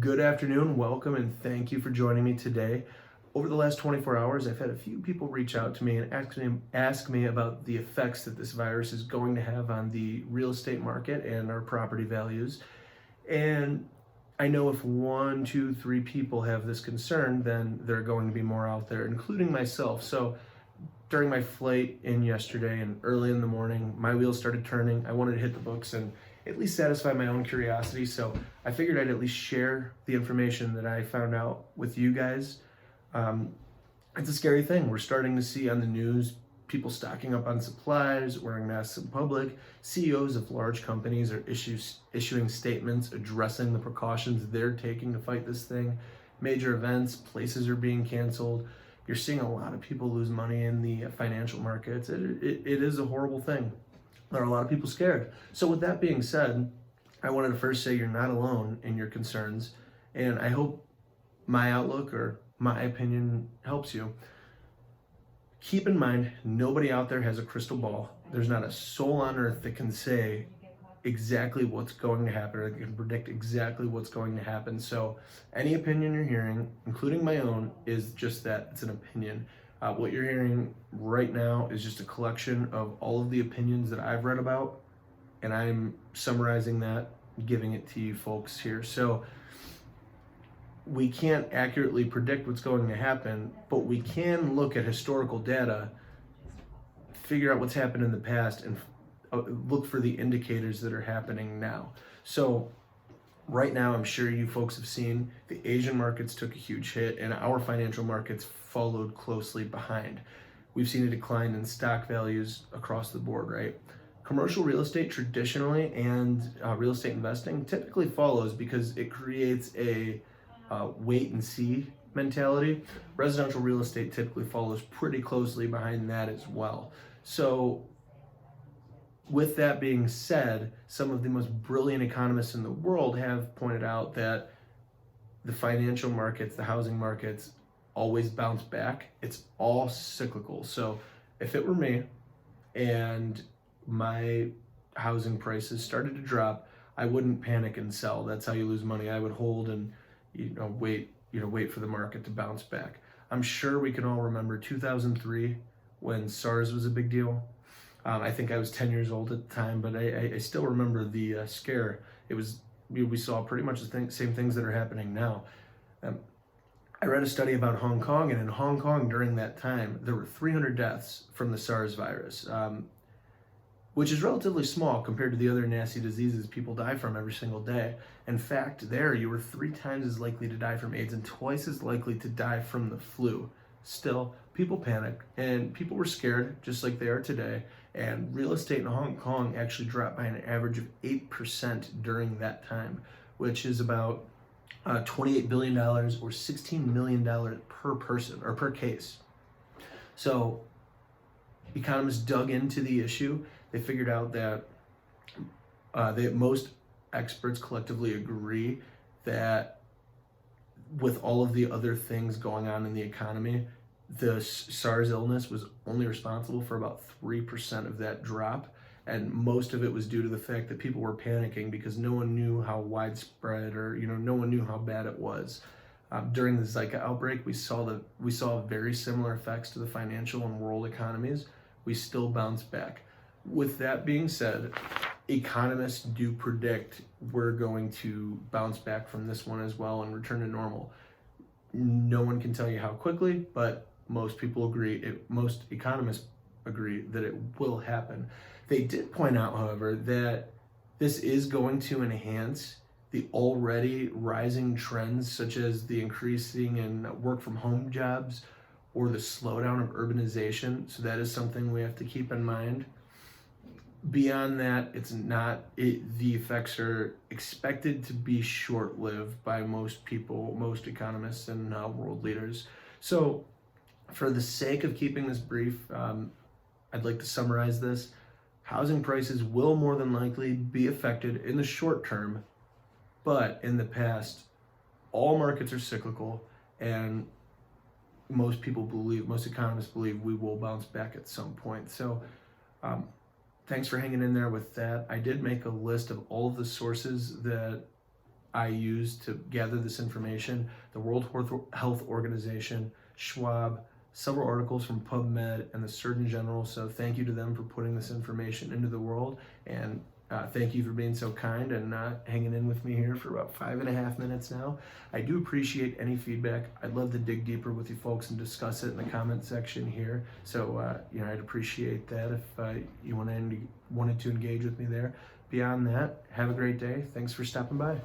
Good afternoon, welcome, and thank you for joining me today. Over the last 24 hours, I've had a few people reach out to me and ask me about the effects that this virus is going to have on the real estate market and our property values. And I know if one, two, three people have this concern, then there are going to be more out there, including myself. So during my flight in yesterday and early in the morning, my wheels started turning. I wanted to hit the books and at least satisfy my own curiosity. So I figured I'd at least share the information that I found out with you guys. It's a scary thing. We're starting to see on the news people stocking up on supplies, wearing masks in public. CEOs of large companies are issuing statements addressing the precautions they're taking to fight this thing. Major events, places are being canceled. You're seeing a lot of people lose money in the financial markets. It is a horrible thing. There are a lot of people scared. So with that being said, I wanted to first say you're not alone in your concerns, and I hope my outlook or my opinion helps you. Keep in mind, nobody out there has a crystal ball. There's not a soul on earth that can say exactly what's going to happen or that can predict exactly what's going to happen. So any opinion you're hearing, including my own, is just that. It's an opinion. What you're hearing right now is just a collection of all of the opinions that I've read about, and I'm summarizing that, giving it to you folks here. So we can't accurately predict what's going to happen, but we can look at historical data, figure out what's happened in the past, and look for the indicators that are happening now. So right now, I'm sure you folks have seen the Asian markets took a huge hit and our financial markets followed closely behind. We've seen a decline in stock values across the board, right? Commercial real estate traditionally and real estate investing typically follows because it creates a wait and see mentality. Residential real estate typically follows pretty closely behind that as well. So with that being said, some of the most brilliant economists in the world have pointed out that the financial markets, the housing markets, always bounce back. It's all cyclical. So if it were me and my housing prices started to drop, I wouldn't panic and sell. That's how you lose money. I would hold and wait for the market to bounce back. I'm sure we can all remember 2003 when SARS was a big deal. I think I was 10 years old at the time, but I still remember the scare. It was, we saw pretty much the same things that are happening now. I read a study about Hong Kong, and in Hong Kong during that time, there were 300 deaths from the SARS virus, which is relatively small compared to the other nasty diseases people die from every single day. In fact, there you were 3 times as likely to die from AIDS and twice as likely to die from the flu. Still, people panicked and people were scared just like they are today. And real estate in Hong Kong actually dropped by an average of 8% during that time, which is about $28 billion or $16 million per person or per case. So economists dug into the issue. They figured out that most experts collectively agree that with all of the other things going on in the economy, the SARS illness was only responsible for about 3% of that drop. And most of it was due to the fact that people were panicking because no one knew how widespread or, no one knew how bad it was. During the Zika outbreak, we saw very similar effects to the financial and world economies. We still bounced back. With that being said, economists do predict we're going to bounce back from this one as well and return to normal. No one can tell you how quickly, but most economists agree that it will happen. They did point out, however, that this is going to enhance the already rising trends, such as the increasing in work from home jobs or the slowdown of urbanization. So that is something we have to keep in mind. Beyond that, the effects are expected to be short-lived by most people, most economists and world leaders. So for the sake of keeping this brief, I'd like to summarize this. Housing prices will more than likely be affected in the short term, but in the past, all markets are cyclical, and most economists believe we will bounce back at some point. So thanks for hanging in there with that. I did make a list of all of the sources that I use to gather this information, the World Health Organization, Schwab, several articles from PubMed, and the Surgeon General. So thank you to them for putting this information into the world, and thank you for being so kind and hanging in with me here for about 5.5 minutes now. I do appreciate any feedback. I'd love to dig deeper with you folks and discuss it in the comment section here. So I'd appreciate that if you wanted to engage with me there. Beyond that, have a great day. Thanks for stopping by.